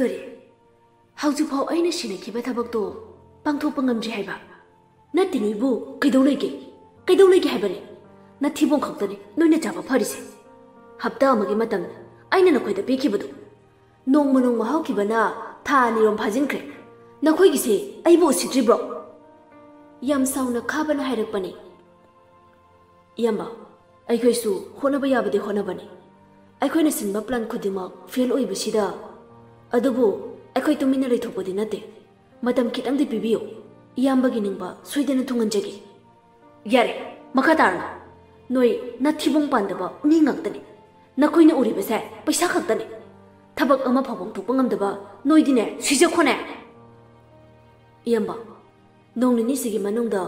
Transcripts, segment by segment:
करी हौजिफाव अइना सिनाखिबा थबकतो पांथोकपा ngamdri हाइबा नति नोइबु कैदौ लेगे हाइबने नथिबों खक्तने नोइना चाबा फरिसे हप्ता अमगी मतम अइना नखोइदा पिखिबदु नोंगमा नोंगमा हाउखिबना था निरोम फाजिनख्रे नखोइगिसे अइबु उसिद्रिब्रो याम साउना खाबना हाइरकपने याम्बा अइखोइसु होनबा याबदि होनबने अइखोइना सिनबा प्लान खुदिमक फेल ओइबसिदा अदुबु अइखोइ तुमिना लेथोकपदि नते मतम खितंगदि पिबियो याम्बगी निंगबा सोइदना थुंगनजगे यारे मखा तारना नोइ नथिबों पांदबा मी ngakतने नखोइना उरिबसे पैसा खक्तने थबक अमा फावं थोकपा ngamदबा नोइदिने सिजखोने याम्बा नोंनिनि सिगी मनुंगदा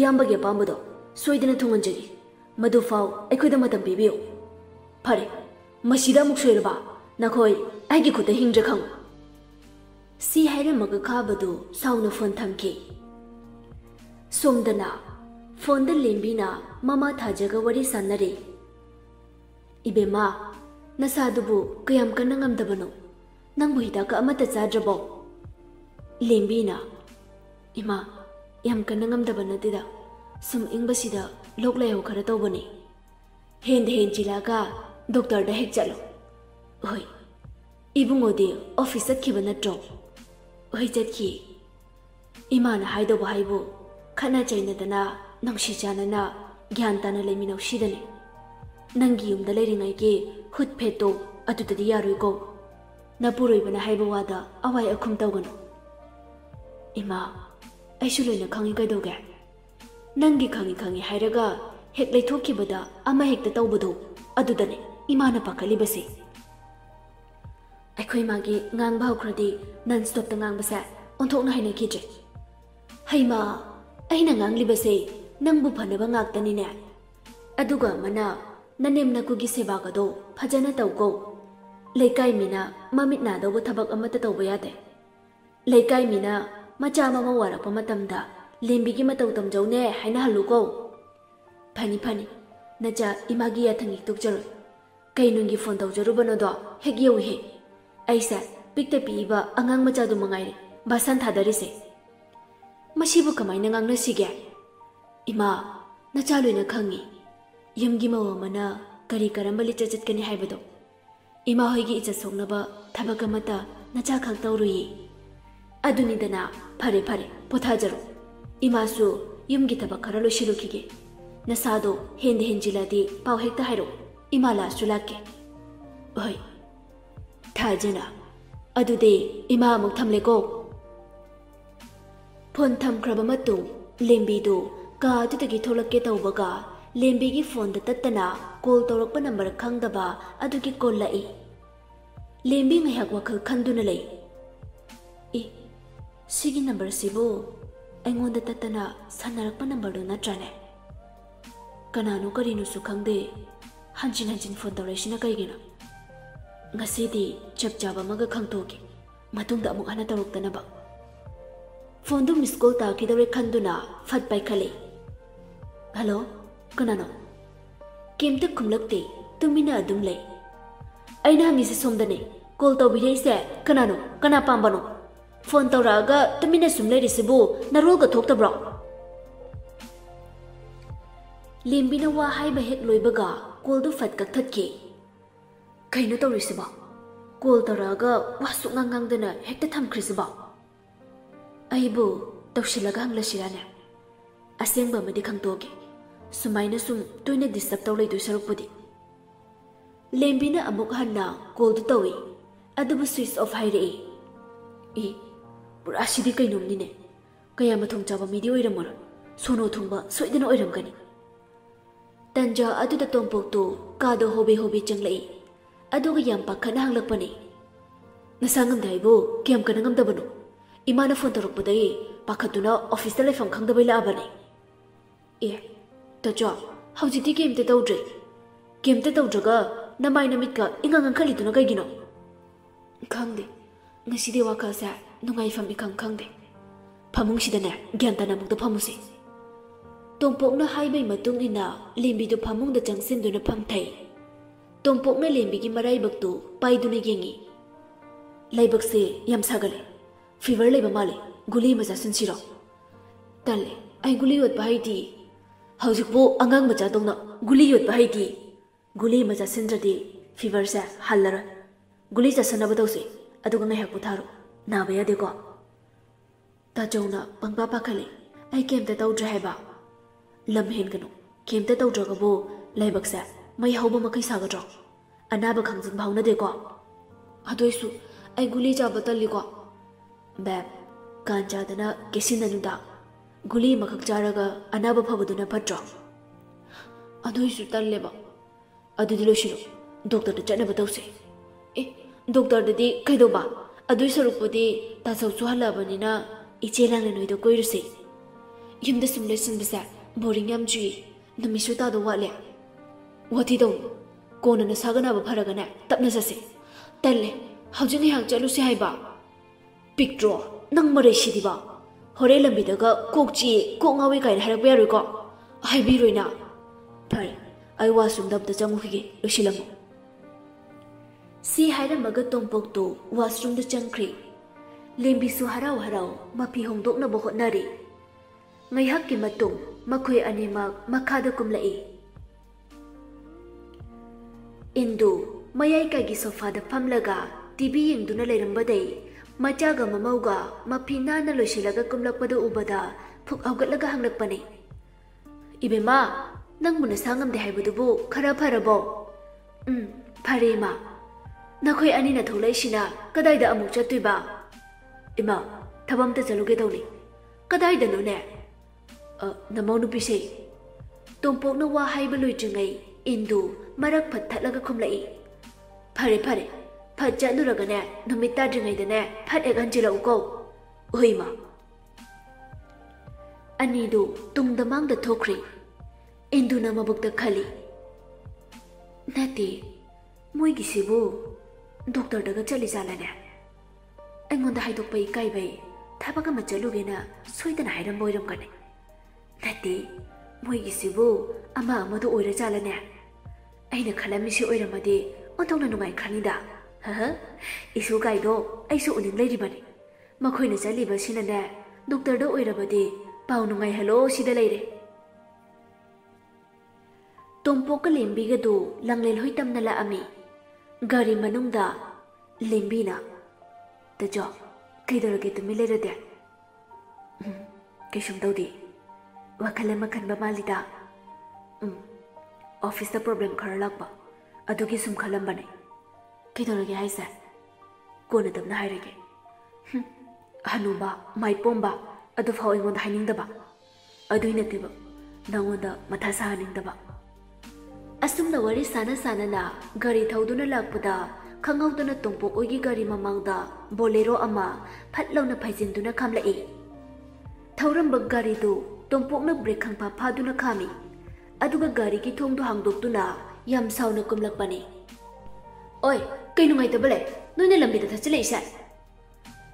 याम्बगी अपामबदो सोइदना थुंगनजगे मदुफाव अइखोइदा मतम पिबियो फरे मसिदा मुक सोइरबा नखोइ आइगी खुदा हिंग्रे खंग सी हाइरमगा खाबदु साउना फोन थमके सोमदना फोन द लेंबीना ममा थाजगा वरी सानरे इबेमा नसादुबु कयाम कन्ना ngamदबनो नंगबु हिदाका अमता चाद्रबो लेंबीना इमा याम कन्ना ngamदबा नतेदा सुम इंगबसिदा लोकलायो खरा तौबने हेंद चिलागा डॉक्टर दा हेक चलो होय इबुंगोदे ऑफिस चतखिबा नट्रो होय चतखि इमाना हाइदोबा हाइबो खना चैनदना नंगसि जानना ज्ञान ताना लेमिनौ सिदने नंगी युमदा लेरिंगाइगे हुत फेतो अदुददि यारोइको नपुरोइबना हाइबो वादा अवाय अखुम तौगनो इमा आइसु लोइना खंगि कैदोगे नंगी खंगि हाइरगा हेक लेथोखिबदा अमा हेक्ता तौबदो अदुदने इमाना पाखलिबसे अखोइ मागी ngang haukradi non stop ta ngang basa onthokna haina khije haima aina ngang libase nangbu phanaba ngaktani ne aduga mana nanem nakugi seba gado phajana tawko leikai mina mamit na do thabak amata tawba yade leikai mina macha mama wara pa matamda lembigi matau tamjaune haina haluko phani naja imagi athangi tukjaro kainungi phone tawjarubano do hegyew he ऐसा पिक्ता पीबा अंगांग मचादु मंगाइरे बासन थादरिसे मसिबु कमाइना ngang सिगे इमा नचालुइना खंगी यमगी मवमना करी करमबलि चचतकनि हाइबदो इमा होइगी इज्जत सोंगनबा थबक मता नचा खक तौरुई अदुनिदना फरे पोथाजरो इमासु यमगी थबक खरा लोसिलुखिगे नसादो हेंजिलादि पाव हेक्ता हाइरो इमा लासु लाके होय थाजना अदुदे इमा मुक थमलेको फोन थमख्रब मतुं लेंबीदो का अदुदगी थोलक्के तौबगा लेंबीगी फोन द तत्तना कॉल तौरकपा नंबर खंगदबा अदुगी कॉल लाई लेंबी ngayhak wakhal khanduna lei e sigi number sibo aingonda tattana sanarakpa number do natrane kanano karinu su khangde hanjin phone tawresina kaigina ngasidi chap chaba maga khangtoge matungda amuk hana tawruktanaba phone du miss call ta kidore khanduna fat pai khale hello kanano kimta khumlakte tumina adum lei aina hangise somdane call tawbirei se kanano kana pambano phone tawraga tumina sumlei risibu naroga thoktabro limbina wa haiba hek loibaga call du fat kak thatke kaino tawrisiba call taraga wasu ngangang hekta thamkrisiba aibu tawsilaga hanglasirane asengba madi khangtoge sumaina sum toina disturb tawlei du sarukpudi lembina amuk hanna call du tawi adubu switch off hairei e pura sidi kainomnine kaya mathong chaba midi oiramor sono thungba soidana oiramgani tanja aduda tompok tu kado hobe changlei aduga yam pakhana hanglakpani nasangam daibo kiam kanangam dabano imana phone torokpadai pakhatuna office la leifam khangdabai la abane e tajo haujiti kemte tawdraga namai namitka ingang khaliduna kaigino khangde ngaside wakasa nungai fam ikang khangde phamung sidane gyantana mukta phamuse tompokna haibai matung ina lembi du phamung da changsinduna phamthai tompokna lembi gi marai baktu paiduna yengi लाइबक से यम सागले fever लेबा माले गुली मजा सिंसिरो तले आई गुली योत बाइदी हौजिकबो अंगांग मजा दोंना गुली योत बाइदी गुली मजा सिंद्रदी फीवर से हल्लर गुली चसनब तौसे अदुगा ngay hakpu tharo नाबा यादेको ताजौना पंगपा पाखले आई केमते तौद्रे हैबा लम हेनगनो केमते तौद्रगबो लाइबकसे मै हौबा मखै सागद्रो अनाबा खंजिन भावनदेको अदोइसु आई गुली चाबा तल्लिको बैब कांचादना केसिननुदा गुली मखक चारगा अनाबा फबदुना फट्रो अदोइसु तल्लेबा अदुदि लोसिलो डॉक्टर चटनबा तौसे ए डॉक्टर ददी कैदोबा अदुइ सरुपदी तासौसु हलाबनिना इचे लांगले नोइदो कोइरसे यमदा सुमले सुनबसा बोरिंग याम जुई नमिसु तादो वाले वथि दौ कोनना सागनाबा फरगना तपना जसे तल्ले हौजिनि हाक चलुसे हाइबा पिक्ट्रो नंग मरेसिदिबा होरे लंबिदगा कोकची कोंगावे काइन हरबा यारोइको हाइबिरोइना फरे आई वासुम दबदा चंगुखिगे लोसिलमो सी हाइरमगा तोंपोक्तो वाशरूम द चंख्री लेंबिसु हराव हराव मफी होंदोकनबो होटनारी ngayhakki matung makhoi animak makhada kumlai indu mayai ka gi sofa da phamlaga tv yengduna leirambadai machaga mamauga mafina na loisilaga kumlakpada ubada phuk awgatlaga hanglakpani ibema nangmuna sangam de haibudubu khara pharabo phare ma nakhoi ani na tholai sina kadai da amuk chattuiba ima thabam ta chaluge dawni kadai da no ne नमौ नुपिसे तोंपोकना वा हाइबा लोइट्रिङै इन्दु मरक फथलगा खुमलाई फरे फरे फत चनुरगने नुमित ताद्रिङैदने फत एगनजिलौको ओइमा अनिदु तुंगदा मांगदा थोख्रि इन्दुना मबुकदा खली नते मोइगिसिबु doctor दगा चली जालाने अइंगोंदा हाइदोकपै काइबै थाबका मचलुगेना सोइदना हाइरम बोइरम गने नते मोइगिसिबु अमा अमदो ओइरा जालाने अइना खलामिसि ओइरमदि ओंथौना नुगाइ खनिदा ह इसु गाइदो आइसु उनिं लेरिबनि मखोइना चलिबा सिनाने डॉक्टर दो ओइरबदि पाउ नुगाइ हेलो सिदा लेरे तोंपोक लेंबिगदो लंगलेल होइ तमना लाअमि गारी मनुंगदा लेंबिना तजो कैदरगे तुमि लेरदे कैसुम तौदि वखल मखनबा मालिदा ऑफिस दा प्रॉब्लम खरा लाकबा अदुगी सुम खलंबने कैदरगे हाइसे कोना तमना हाइरगे हनुबा माइपोंबा अदु फाउ इंगोंदा हाइनिंगदबा अदुइ नतेबा नंगोंदा मथा साहनिंगदबा असुमना वरी साना साना गाड़ी थौदुना लाकपदा खंगौदना तोंपोक ओगी गाड़ी ममांगदा बोलेरो अमा फटलौना फाइजिनदुना खामलाई थौरंबा गाड़ी दो तोंपोकना ब्रेक खंफा फादुना खामी अदुगा गाड़ी की थोंदो हांगदोक्तुना याम साउना कुमलकपनी ओय कई नुंगाइतबले नोइना लंबिदा थचले इसा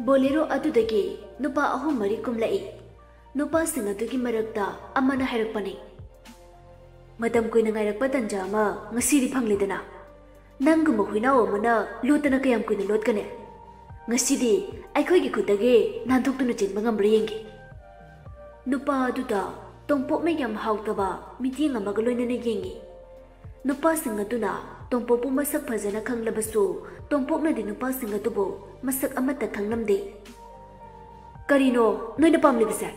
बोलेरो अदुदगी नुपा अहुम मरी कुमलाई नुपा सिंग अदुगी मरकता अमना हाइरकपनी मतम कुइना गाइरकपा तंजा अमा ngasidi phangledana nanguma huinaw amana lotana kayam kuina lotkane ngasidi aikhoi gi khudage nanthoktuna chinba ngambre yengi nupa aduda tongpok me yam hautaba miting amaga loinana yengi nupa singa tuna tongpok pu masak phajana khanglabasu tongpok na di nupa singa tubo masak amata khanglamde karino noina pamlibase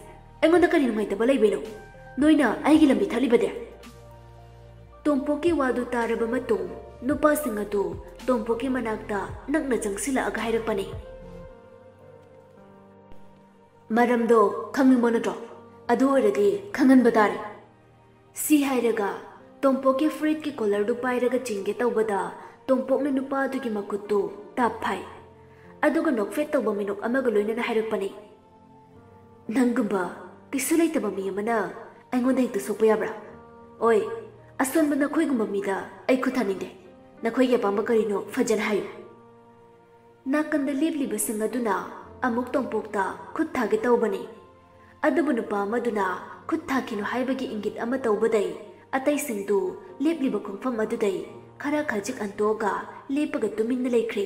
aingonda karino maitaba leibeno noina aigi lambi thalibade तोंपोकी वादु तारबा मतुंग नुपा सिंग अदु तोंपोकी मनाक्ता नकना जंगसिला अगा हाइरकपनी मरमदो खंगिंबो नत्रो अदु ओइरदि खंगनबा तारे सी हाइरगा तोंपोकी fret की collar दु पाइरगा चिंगे तौबदा तोंपोकना नुपा अदुगी मकुत्तु ताप phi अदुगा नोकफेट तौबा मिनुक अमगा लोइनना हाइरकपनी नंगुबा किसु लेतबा मी अमना आइंगोंदा हेक्ता सोकपा याब्रा ओय असोनबा नखोइगुम्बा मिदा आई खुथानिंदे नखोइगे पांबा करिनो फजन हायो नाकंदा लेबलिबा सिंग अदुना अमुक तोंपोकता खुद थागे तौबनी अदुबु नुपा अमदुना खुद थाकिनो हाइबगी इंगित अमा तौबदै अतै सिंदु लेबलिबा खुंफम अदुदै खरा खजिक अंतोगा लेपगा तुमिन्ना लेख्रे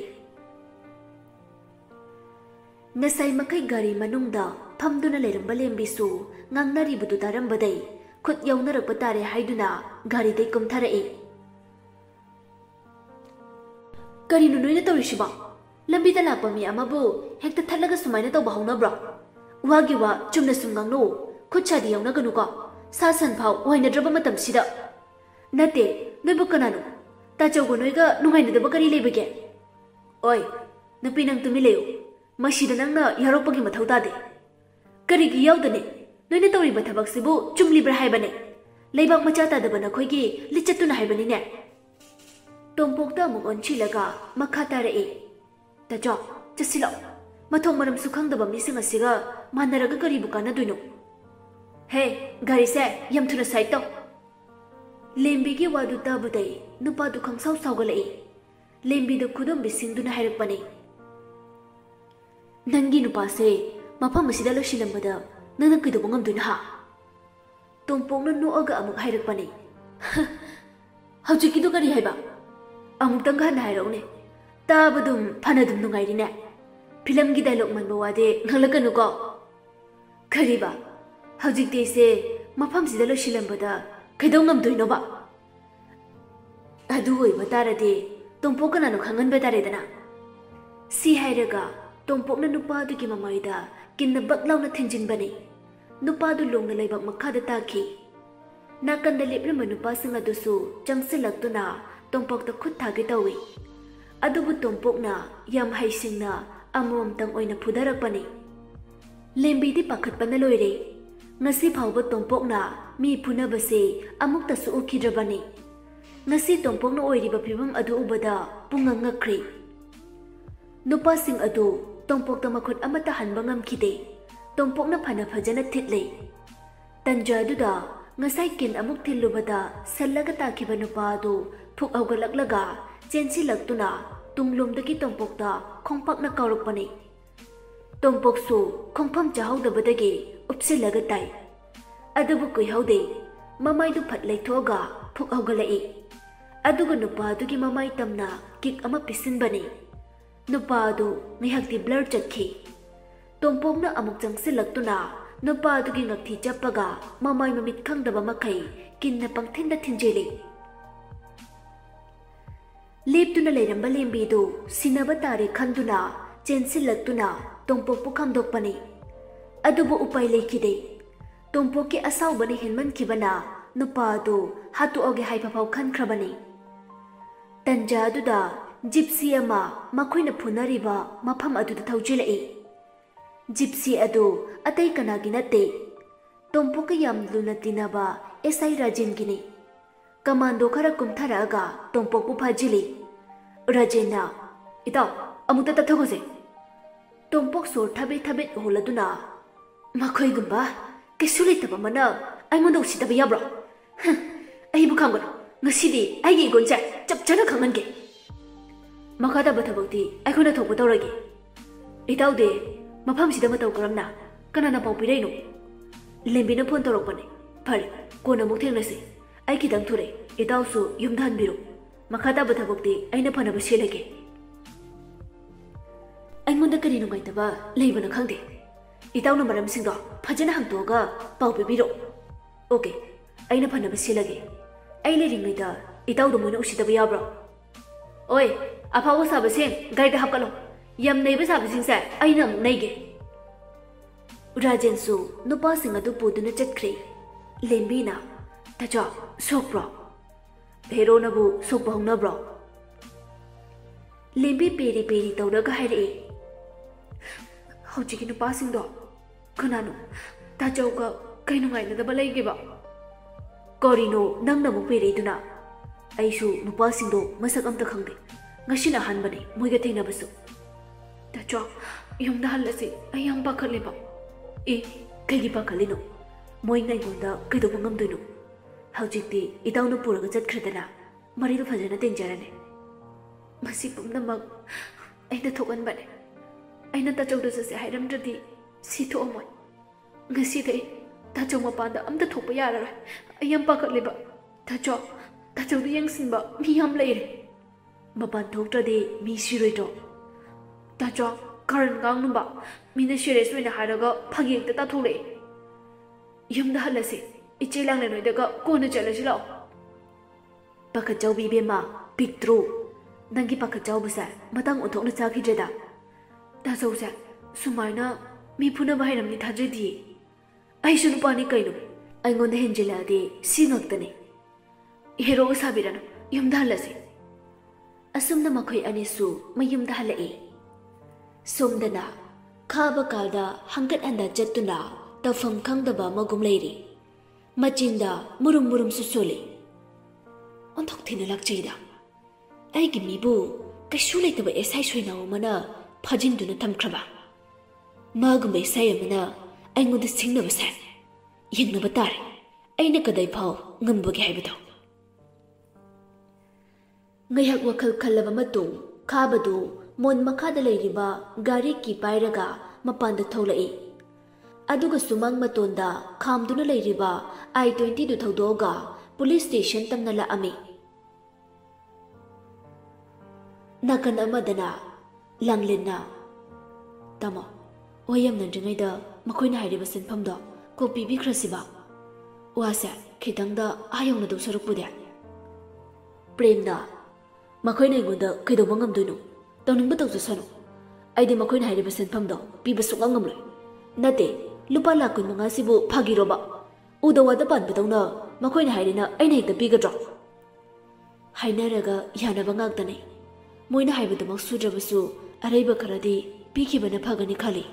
ngasai makai gari manungda phamduna leiramba lembisu ngangnaribudu tarambadai khut yaunarakpa tare haiduna gari dai kumtharai karinu noina tawrisiba lambi da lakpa mi amabu hekta thalaga sumaina tawba haunabra wagi wa chumna sumngangno khutchadi yaunaganu ko sa san phau wainadraba matam sida nate noibu kananu ta chawgo noiga nungaina daba kari lebege oi nupi nang tumi leyo masida nangna yarokpagi mathau tade karigi yaudane noina tawriba thabak sibu chumlibra haibane leibak macha tadaba nakhoi lichatuna haibani ne tompokta amuk onchilaga makha tarae tajo chasilo mathong maram sukhangdaba mising asiga manaraga karibu kanaduino he gari se yam thuna side to lembi gi wadu tabudai nupa du khangsau saugalai lembi da khudum bisingduna hairakpani nangi nupa se mafam asida losilambada nana kidu ngamduna ha tompokna noaga amuk hairakpani haujikidu kari haiba amuk tang han hairone tabadum phanadum nungairine film gi dialogue manba wade ngalakanu ko kariba hajik te se mafam sida lo silambada kaidong ngam doino ba adu oi batarade tompok kana no khangan betare dana si hairaga tompok na nupa du gi mamaida kinna baklaw na thinjin bani nupa du long na leibak makha da takhi nakan da lepre manupa singa dusu changsilaktuna tompok ta khut thage tawi adubu tompok na yam haisingna amom tang oina phudarakpani lembi di pakhat pana loire ngasi phawba tompok na mi phunabase amukta su ukhidrabani ngasi tompok na oiriba phibam adu ubada punga ngakri nupa sing adu tompok ta makhut amata hanba ngamkhide tompok na phana phajana thitle tanja duda ngasai kin amuk thillubada sallaga takhiba nupa adu phuk awgalaklaga chensi laktuna tunglomdagi tompok ta khongpak na kaurukpani tompok su khongpham chahaudabadagi upsilaga tai adubu kuihaude mamai du phat leithoga phuk awgalai aduga nupa dugi mamai tamna kik ama pisinbani nupa du ngihakti blur chakhi tompok na amuk changsilaktuna nupa dugi ngakthi chappaga mamai mamit khangdaba makai kinna pangthinda thinjeli leptuna leiramba lembi du sinaba tare khanduna chensilaktuna tompok pu khamdokpani adubu upai lekhide tompok ki asawbani hinman khibana nupa du hatu oge haipa phau khankrabani tanja duda gypsy ama makhoina phunariba mafam adu da thaujilai gypsy adu atai kanagi natte tompok yam luna tinaba esai rajin gini kamando khara kumtharaga tompok pu phajili rajena itaw amuta tathogose tompok sor thabe thabe holaduna makhoi gumba kesuli taba mana aingonda usitaba yabra ai bu khangana ngasidi ai gi goncha chapchana khangange makada bathabakti aikona thokpa tawrage itaw de mafam sida mataw karamna kanana pau piraino lembina phone tawrokpane phare kona muk thengnase ai kidang thure itaw su yumdhan biru makada bathabakti aina phana baselage aingonda kari nungai taba leibana khangde itaw na maram singdo phajana hangtoga pau pibiro okay aina phana baselage ai le ringai da itaw do moina usitaba yabra oi apawo sabasing gai da hapkalo yam nei ba sabasing sa aina muk neige rajen su nupa singa du puduna chatkre lembina tacha sokpro hero na bu sokpa hongna bro lembi peri peri tawdaga haire hauji ki nupa sing do kananu tajauga kainu ngai na da balai ge ba korino nang na mu peri duna aisu nupa sing do masak amta khangde ngasina hanbani moiga theina basu tacho yumda halasi ayam pakhale ba e kaigi pakhalino moi ngai gonda kaido bangam doino haujitti itawna puraga chatkradana marido phajana tenjarane masi pumnamak aina thokan bane aina tachauda sase hairamdradi si thoamoi ngasi dei tachau mapanda amta thokpa yarara ayam pakhatleba tachau du yangsinba mi yam leire mapan thoktradi mi siroito tachau ꯀꯔꯟ ꯉꯥꯡꯅꯨꯕ ꯃꯤꯅ serious ꯑꯣꯏꯅ ꯍꯥꯏꯔꯒ ꯐꯥꯒꯤ ꯍꯦꯛꯇ ꯇꯥꯊꯣꯛꯂꯛꯑꯦ ꯌꯨꯝꯗ ꯍꯜꯂꯁꯤ ꯏꯆꯦ ꯂꯥꯡꯂꯦꯟ ꯍꯣꯏꯗꯒ ꯀꯣꯟꯅ ꯆꯠꯂꯁꯤ ꯂꯥꯛꯑꯣ ꯄꯥꯈꯠꯆꯥꯎꯕꯤ ꯏꯕꯦꯝꯃ ꯄꯤꯛꯇ꯭ꯔꯨ ꯅꯪꯒꯤ ꯄꯥꯈꯠꯆꯥꯎꯕꯁꯦ ꯃꯇꯥꯡ ꯑꯣꯟꯊꯣꯛꯅ ꯆꯥꯈꯤꯗ꯭ꯔꯦꯗ ꯇꯥꯆꯧꯁꯦ ꯁꯨꯃꯥꯏꯅ ꯃꯤ ꯐꯨꯅꯕ ꯍꯩꯔꯝꯅꯤ ꯊꯥꯖꯗꯤꯌꯦ ꯑꯩꯁꯨ ꯅꯨꯄꯥꯅꯤ ꯀꯩꯅꯣ ꯑꯩꯉꯣꯟꯗ ꯍꯦꯟꯖꯤꯜꯂꯛꯑꯗꯤ ꯁꯤ ꯉꯥꯛꯇꯅꯤ ꯍꯦꯔꯣꯒ ꯁꯥꯕꯤꯔꯅꯨ ꯌꯨꯝꯗ ꯍꯜꯂꯁꯤ ꯑꯁꯨꯝꯅ ꯃꯈꯣꯏ ꯑꯅꯤꯁꯨ ꯃꯌꯨꯝꯗ ꯍꯜꯂꯛꯏ ꯁꯣꯝꯗꯅ ꯈꯥꯕ ꯀꯥꯜꯗ ꯍꯪꯒꯠ ꯍꯟꯗ ꯆꯠꯇꯨꯅ ꯇꯧꯐꯝ ꯈꯪꯗꯕ ꯑꯃꯒꯨꯝ ꯂꯩꯔꯤ ꯃꯆꯤꯟꯗ ꯃꯨꯔꯨꯝ ꯃꯨꯔꯨꯝꯁꯨ ꯁꯣꯜꯂꯤ ꯑꯣꯟꯊꯣꯛ ꯊꯤꯅ ꯂꯥꯛꯆꯩꯗ ꯑꯩꯒꯤ ꯃꯤꯕꯨ ꯀꯩꯁꯨ ꯂꯩꯇꯕ ꯑꯦꯁꯥꯏ ꯁꯣꯏꯅꯥꯎ ꯑꯃꯅ ꯐꯥꯖꯤꯟꯗꯨꯅ ꯊꯝꯈ꯭ꯔꯕ ꯃꯥꯒꯨꯝꯕ ꯑꯦꯁꯥꯏ ꯑꯃꯅ ꯑꯩꯉꯣꯟꯗ ꯁꯤꯡꯅꯕꯁꯦ ꯌꯦꯡꯅꯕ ꯇꯥꯔꯦ ꯑꯩꯅ ꯀꯗꯥꯏ ꯐꯥꯎ ꯉꯝꯕꯒꯦ ꯍꯥꯏꯕꯗꯣ ꯉꯩꯍꯥꯛ ꯋꯥꯈꯜ ꯈꯜꯂꯕ ꯃꯇꯨꯡ ꯈꯥꯕꯗꯨ ꯃꯣꯟ ꯃꯈꯥꯗ ꯂꯩꯔꯤꯕ ꯒꯥꯔꯤ ꯀꯤ ꯄꯥꯏꯔꯒ ꯃꯄꯥꯟꯗ ꯊꯣꯛꯂꯛꯏ ꯑꯗꯨꯒ ꯁꯨꯃꯥꯡ ꯃꯇꯣꯟꯗ ꯈꯥꯝꯗꯨꯅ ꯂꯩꯔꯤꯕ I-20ꯗꯨ ꯊꯧꯗꯣꯛꯑꯒ ꯄꯨꯂꯤꯁ ꯁ꯭ꯇꯦꯁꯟ ꯇꯝꯅ ꯂꯥꯛꯑꯝꯃꯤ ꯅꯥꯀꯟ ꯑꯃꯗꯅ ꯂꯥꯡꯂꯦꯟꯅ ꯇꯥꯃꯣ ꯋꯥ ꯌꯥꯝꯅꯗ꯭ꯔꯤꯉꯩꯗ ꯃꯈꯣꯏꯅ ꯍꯥꯏꯔꯤꯕ ꯁꯤꯟꯐꯝꯗꯣ ꯀꯣꯛ ꯄꯤꯕꯤꯈ꯭ꯔꯁꯤꯕ ꯋꯥꯁꯦ ꯈꯤꯇꯪꯗ ꯌꯧꯅꯗꯧ ꯁꯔꯨꯛꯄꯨꯗꯤ ꯄ꯭ꯔꯦꯝꯅ ꯃꯈꯣꯏꯅ ꯑꯩꯉꯣꯟꯗ ꯀꯩꯗꯧꯕ ꯉꯝꯗꯣꯏꯅꯣ ꯇꯧꯅꯤꯡꯕ ꯇꯧꯖꯁꯅꯨ ꯑꯩꯗꯤ ꯃꯈꯣꯏꯅ ꯍꯥꯏꯔꯤꯕ ꯁꯤꯟꯐꯝꯗꯣ ꯄꯤꯕ ꯁꯨꯡꯉꯝ ꯉꯝꯂꯣꯏ ꯅꯠꯇꯦ ꯂꯨꯄꯥ ꯂꯥꯛ 15,000ꯁꯤꯕꯨ ꯐꯥꯒꯤꯔꯣꯕ ꯎꯗ ꯋꯥꯗ ꯄꯥꯟꯕꯗꯧꯅ ꯃꯈꯣꯏꯅ ꯍꯥꯏꯔꯤꯅ ꯑꯩꯅ ꯍꯦꯛꯇ ꯄꯤꯒꯗ꯭ꯔꯣ ꯍꯥꯏꯅꯔꯒ ꯌꯥꯅꯕ ꯉꯥꯛꯇꯅꯤ ꯃꯣꯏꯅ ꯍꯥꯏꯕꯗꯨꯃꯛ ꯁꯨꯗ꯭ꯔꯕꯁꯨ ꯑꯔꯩꯕ ꯈꯔꯗꯤ ꯄꯤꯈꯤꯕꯅ ꯐꯒꯅꯤ ꯈꯜꯂꯤ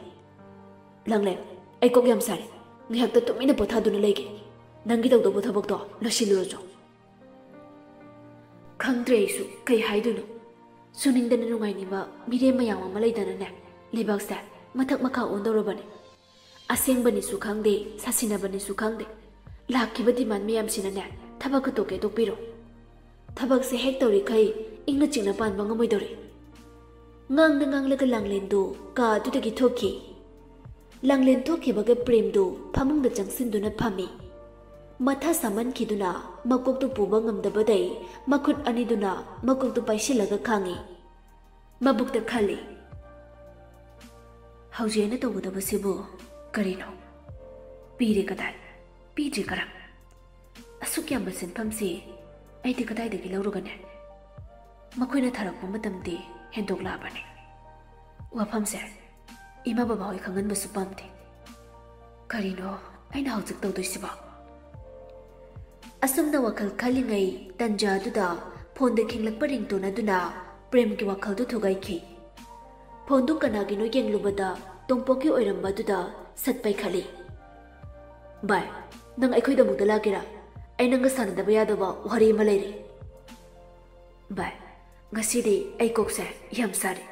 ꯂꯥꯡꯂꯦꯟ ꯑꯩ ꯀꯣꯛ ꯌꯥꯝ ꯁꯥꯔꯦ ꯉꯥꯏꯍꯥꯛꯇ ꯇꯨꯃꯤꯟꯅ ꯄꯣꯊꯥꯗꯨꯅ ꯂꯩꯒꯦ ꯅꯪꯒꯤ ꯇꯧꯗꯧꯕ ꯊꯕꯛꯇꯣ ꯂꯣꯏꯁꯤꯜꯂꯨꯔꯣꯆꯣ ꯈꯪꯗ꯭ꯔꯦ ꯑꯩꯁꯨ ꯀꯩ ꯍꯥꯏꯗꯣꯏꯅꯣ ꯁꯨꯅꯤꯡꯗꯅ ꯅꯨꯡꯉꯥꯏꯅꯤꯡꯕ ꯃꯤꯔꯦꯝ ꯃꯌꯥꯝ ꯑꯃ ꯂꯩꯗꯅꯅꯦ ꯂꯩꯕꯥꯛꯁꯦ ꯃꯊꯛ ꯃꯈꯥ ꯑꯣꯟꯗꯧꯔꯕꯅꯤ ꯑꯁꯦꯡꯕꯅꯤꯁꯨ ꯈꯪꯗꯦ ꯁꯥꯁꯤꯟꯅꯕꯅꯤꯁꯨ ꯈꯪꯗꯦ ꯂꯥꯛꯈꯤꯕ ꯗꯤꯃꯥꯟ ꯃꯌꯥꯝꯁꯤꯅꯅꯦ ꯊꯕꯛꯀ ꯇꯣꯛꯀꯦ ꯇꯣꯛꯄꯤꯔꯣ ꯊꯕꯛꯁꯦ ꯍꯦꯛ ꯇꯧꯔꯤꯈꯩ ꯏꯪꯅ ꯆꯤꯡꯅ ꯄꯥꯟꯕ ꯉꯝꯃꯣꯏꯗꯧꯔꯤ ꯉꯥꯡꯅ ꯉꯥꯡꯂꯒ ꯂꯥꯡꯂꯦꯟꯗꯨ ꯀꯥ ꯑꯗꯨꯗꯒꯤ ꯊꯣꯛꯈꯤ ꯂꯥꯡꯂꯦꯟ ꯊꯣꯛꯈꯤꯕꯒ ꯄ꯭ꯔꯦꯝꯗꯨ ꯐꯃꯨꯡꯗ ꯆꯪꯁꯤꯟꯗꯨꯅ ꯐꯝꯃꯤ ꯃꯊꯥ ꯁꯥꯃꯟꯈꯤꯗꯨꯅ ꯃꯀꯣꯛꯇꯨ ꯄꯨꯕ ꯉꯝꯗꯕꯗꯩ ꯃꯈꯨꯠ ꯑꯅꯤꯗꯨꯅ ꯃꯀꯣꯛꯇꯨ ꯄꯥꯏꯁꯤꯜꯂꯒ ꯈꯥꯡꯉꯤ ꯃꯕꯨꯛꯇ ꯈꯜꯂꯤ ꯍꯧꯖꯤꯛ ꯑꯩꯅ ꯇꯧꯒꯗꯕꯁꯤꯕꯨ ꯀꯔꯤꯅꯣ ꯄꯤꯔꯦ ꯀꯗꯥꯏ ꯄꯤꯗ꯭ꯔꯤ ꯀꯔꯝ ꯑꯁꯨꯛ ꯌꯥꯝꯕ ꯁꯤꯟꯐꯝꯁꯤ ꯑꯩꯗꯤ ꯀꯗꯥꯏꯗꯒꯤ ꯂꯧꯔꯒꯅꯦ ꯃꯈꯣꯏꯅ ꯊꯥꯔꯛꯄ ꯃꯇꯝꯗꯤ ꯍꯦꯟꯗꯣꯛꯂꯛꯑꯕꯅꯤ ꯋꯥꯐꯝꯁꯦ ꯏꯃꯥ ꯕꯕꯥ ꯍꯣꯏ ꯈꯪꯍꯟꯕꯁꯨ ꯄꯥꯝꯗꯦ ꯀꯔꯤꯅꯣ ꯑꯩꯅ ꯍꯧꯖꯤꯛ ꯇꯧꯗꯣꯏꯁꯤꯕꯣ ꯑꯁꯨꯝꯅ ꯋꯥꯈꯜ ꯈꯜꯂꯤꯉꯩ ꯇꯟꯖꯥꯗꯨꯗ ꯐꯣꯟꯗ ꯈꯤꯡꯂꯛꯄ ꯔꯤꯡꯇꯣꯟ ꯑꯗꯨꯅ ꯄ꯭ꯔꯦꯝꯒꯤ ꯋꯥꯈꯜꯗꯨ ꯊꯨꯒꯥꯏꯈꯤ ꯐꯣꯟꯗꯨ ꯀꯅꯥꯒꯤꯅꯣ ꯌꯦꯡꯂꯨꯕꯗ ꯇꯣꯡꯄꯣꯛꯀꯤ ꯑꯣꯏꯔꯝꯕꯗꯨꯗ ꯁꯠ ꯄꯥꯏꯈꯠꯂꯤ ꯚꯥꯏ ꯅꯪ ꯑꯩꯈꯣꯏꯗ ꯑꯃꯨꯛꯇ ꯂꯥꯛꯀꯦꯔꯥ ꯑꯩ ꯅꯪꯒ ꯁꯥꯟꯅꯗꯕ ꯌꯥꯗꯕ ꯋꯥꯔꯤ ꯑꯃ ꯂꯩꯔꯤ ꯚꯥꯏ ꯉꯁꯤꯗꯤ ꯑꯩ ꯀꯣꯛꯁꯦ ꯌꯥꯝ ꯁꯥꯔꯦ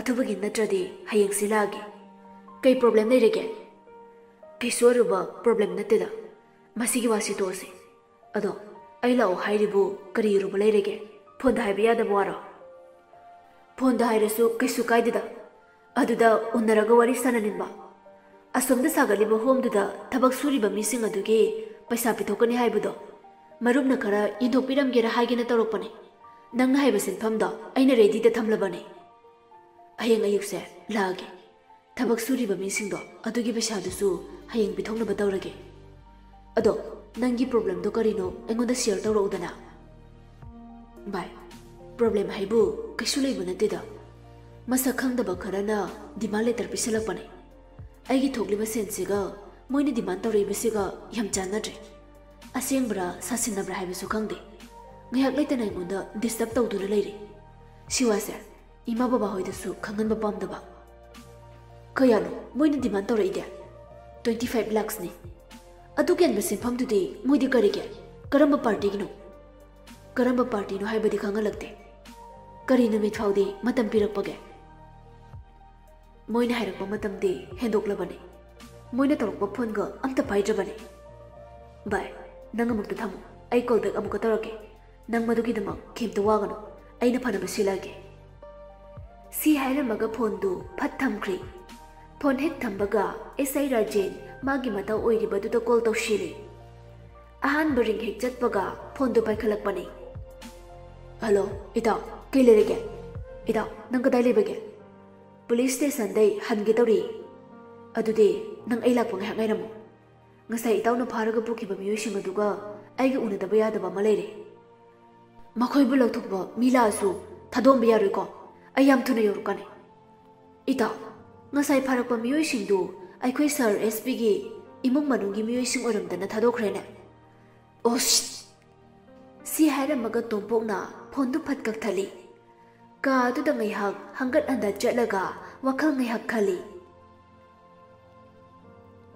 ꯑꯊꯨꯕꯒꯤ ꯅꯠꯇ꯭ꯔꯗꯤ ꯍꯌꯦꯡꯁꯤ ꯂꯥꯛꯑꯒꯦ ꯀꯩ ꯄ꯭ꯔꯣꯕ꯭ꯂꯦꯝ ꯂꯩꯔꯒꯦ ꯀꯩꯁꯨ ꯑꯔꯨꯕ ꯄ꯭ꯔꯣꯕ꯭ꯂꯦꯝ ꯅꯠꯇꯦꯗ ꯃꯁꯤꯒꯤ ꯋꯥꯁꯤ ꯇꯣꯛꯑꯁꯤ ꯑꯗꯣ ꯑꯩ ꯂꯥꯛꯑꯣ ꯍꯥꯏꯔꯤꯕꯨ ꯀꯔꯤ ꯑꯔꯨꯕ ꯂꯩꯔꯒꯦ ꯐꯣꯟꯗ ꯍꯥꯏꯕ ꯌꯥꯗꯕ ꯋꯥꯔꯣ ꯐꯣꯟꯗ ꯍꯥꯏꯔꯁꯨ ꯀꯩꯁꯨ ꯀꯥꯏꯗꯦꯗ ꯑꯗꯨꯗ ꯎꯅꯔꯒ ꯋꯥꯔꯤ ꯁꯥꯟꯅꯅꯤꯡꯕ ꯑꯁꯣꯝꯗ ꯁꯥꯒꯠꯂꯤꯕ ꯍꯣꯝꯗꯨꯗ ꯊꯕꯛ ꯁꯨꯔꯤꯕ ꯃꯤꯁꯤꯡ ꯑꯗꯨꯒꯤ ꯄꯩꯁꯥ ꯄꯤꯊꯣꯛꯀꯅꯤ ꯍꯥꯏꯕꯗꯣ ꯃꯔꯨꯞꯅ ꯈꯔ ꯌꯦꯟꯊꯣꯛꯄꯤꯔꯝꯒꯦꯔꯥ ꯍꯥꯏꯒꯦꯅ ꯇꯧꯔꯛꯄꯅꯦ ꯅꯪꯅ ꯍꯥꯏꯕ ꯁꯤꯟꯐꯝꯗꯣ ꯑꯩꯅ ꯔꯦꯗꯤꯗ ꯊꯝꯂꯕꯅꯦ ꯍꯌꯦꯡ ꯑꯌꯨꯛꯁꯦ ꯂꯥꯛꯑꯒꯦ ꯊꯕꯛ ꯁꯨꯔꯤꯕ ꯃꯤꯁꯤꯡꯗꯣ ꯑꯗꯨꯒꯤ ꯄꯩꯁꯥꯗꯨꯁꯨ ꯍꯌꯦꯡ ꯄꯤꯊꯣꯛꯅꯕ ꯇꯧꯔꯒꯦ ꯑꯗꯣ ꯅꯪꯒꯤ ꯄ꯭ꯔꯣꯕ꯭ꯂꯦꯝꯗꯣ ꯀꯔꯤꯅꯣ ꯑꯩꯉꯣꯟꯗ ꯁꯤꯌꯔ ꯇꯧꯔꯛꯎꯗꯅ ꯚꯥꯏ ꯄ꯭ꯔꯣꯕ꯭ꯂꯦꯝ ꯍꯥꯏꯕꯨ ꯀꯩꯁꯨ ꯂꯩꯕ ꯅꯠꯇꯦꯗ ꯃꯁꯛ ꯈꯪꯗꯕ ꯈꯔꯅ ꯗꯤꯃꯥꯟ ꯂꯦꯇꯔ ꯄꯤꯁꯤꯜꯂꯛꯄꯅꯦ ꯑꯩꯒꯤ ꯊꯣꯛꯂꯤꯕ ꯁꯦꯟꯁꯤꯒ ꯃꯣꯏꯅ ꯗꯤꯃꯥꯟ ꯇꯧꯔꯛꯏꯕꯁꯤꯒ ꯌꯥꯝ ꯆꯥꯟꯅꯗ꯭ꯔꯦ ꯑꯁꯦꯡꯕ꯭ꯔꯥ ꯁꯥꯁꯤꯟꯅꯕ꯭ꯔꯥ ꯍꯥꯏꯕꯁꯨ ꯈꯪꯗꯦ ꯉꯥꯏꯍꯥꯛ ꯂꯩꯇꯅ ꯑꯩꯉꯣꯟꯗ ꯗꯤꯁꯇꯔꯕ ꯇꯧꯗꯨꯅ ꯂꯩꯔꯤ ꯁꯤ ꯋꯥꯁꯦ ꯏꯃꯥ ꯕꯕꯥ ꯍꯣꯏꯗꯁꯨ ꯈꯪꯍꯟꯕ ꯄꯥꯝꯗꯕ ꯀꯌꯥꯅꯣ ꯃꯣꯏꯅ ꯗꯤꯃꯥꯟ ꯇꯧꯔꯛꯏꯗꯦ 25 lakhsꯅꯤ ꯑꯗꯨ ꯀꯦꯟꯕ ꯁꯤꯟꯐꯝꯗꯨꯗꯤ ꯃꯣꯏꯗꯤ ꯀꯔꯤꯒꯦ ꯀꯔꯝꯕ ꯄꯥꯔꯇꯤꯒꯤꯅꯣ ꯀꯔꯝꯕ ꯄꯥꯔꯇꯤꯅꯣ ꯍꯥꯏꯕꯗꯤ ꯈꯪꯍꯜꯂꯛꯇꯦ ꯀꯔꯤ ꯅꯨꯃꯤꯠ ꯐꯥꯎꯗꯤ ꯃꯇꯝ ꯄꯤꯔꯛꯄꯒꯦ ꯃꯣꯏꯅ ꯍꯥꯏꯔꯛꯄ ꯃꯇꯝꯗꯤ ꯍꯦꯟꯗꯣꯛꯂꯕꯅꯤ ꯃꯣꯏꯅ ꯇꯧꯔꯛꯄ ꯐꯣꯟꯒ ꯑꯝꯇ ꯄꯥꯏꯗ꯭ꯔꯕꯅꯤ ꯚꯥꯏ ꯅꯪ ꯑꯃꯨꯛꯇ ꯊꯝꯃꯨ ꯑꯩ ꯀꯣꯜ ꯕꯦꯛ ꯑꯃꯨꯛꯀ ꯇꯧꯔꯛꯀꯦ ꯅꯪ ꯃꯗꯨꯒꯤꯗꯃꯛ ꯀꯩꯝꯇ ꯋꯥꯒꯅꯨ ꯑꯩꯅ ꯐꯅꯕ ꯁꯤꯜꯂꯛꯑꯒꯦ ꯁꯤ ꯍꯥꯏꯔꯝꯃꯒ ꯐꯣꯟꯗꯨ ꯐꯠ ꯊꯝꯈ꯭ꯔꯤ ꯐꯣꯟ ꯍꯦꯛ ꯊꯝꯕꯒ SI ꯔꯥꯖꯦꯟ ꯃꯥꯒꯤ ꯃꯇꯧ ꯑꯣꯏꯔꯤꯕꯗꯨꯗ ꯀꯣꯜ ꯇꯧꯁꯤꯜꯂꯤ ꯑꯍꯥꯟꯕ ꯔꯤꯡ ꯍꯦꯛ ꯆꯠꯄꯒ ꯐꯣꯟꯗꯨ ꯄꯥꯏꯈꯠꯂꯛꯄꯅꯤ ꯍꯜꯂꯣ ꯏꯇꯥꯎ ꯀꯩ ꯂꯩꯔꯒꯦ ꯏꯇꯥꯎ ꯅꯪ ꯀꯗꯥꯏ ꯂꯩꯕꯒꯦ पुलिस स्टेशनदꯩ हनगे तौरी अदुदे नंग अई Lhakpa ngahak ngairamu ngasai itawna pharaga pukiba miyoising aduga aigi unadaba yadaba ma leire makhoi bu lauthokba mila asu thadom yaroi ko ayam thuna yorukane itaw ngasai pharakpa miyoising du aikhoi sir sp gi imung manungi miyoising oramdana thadokhrene osh si hairamaga tompokna phone du phat kak thali ka adu da ngai hak hangat anda chatlaga wakhal ngai hak khali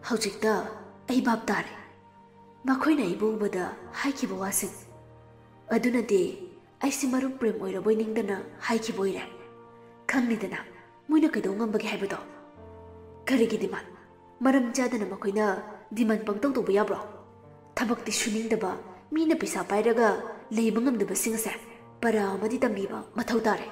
hawjikta ai bab tare makhoina ibubada haikhiba wasing aduna de ai simaru prem oiraboi ningdana haikhiboire khangnidana moina kaidau ngambagi haibado karigi diman maram jadana makhoina diman pangtong toba yabro thabakti suningdaba mina pisa pairaga leiba ngamdaba singase para amadi tambiba mathau tare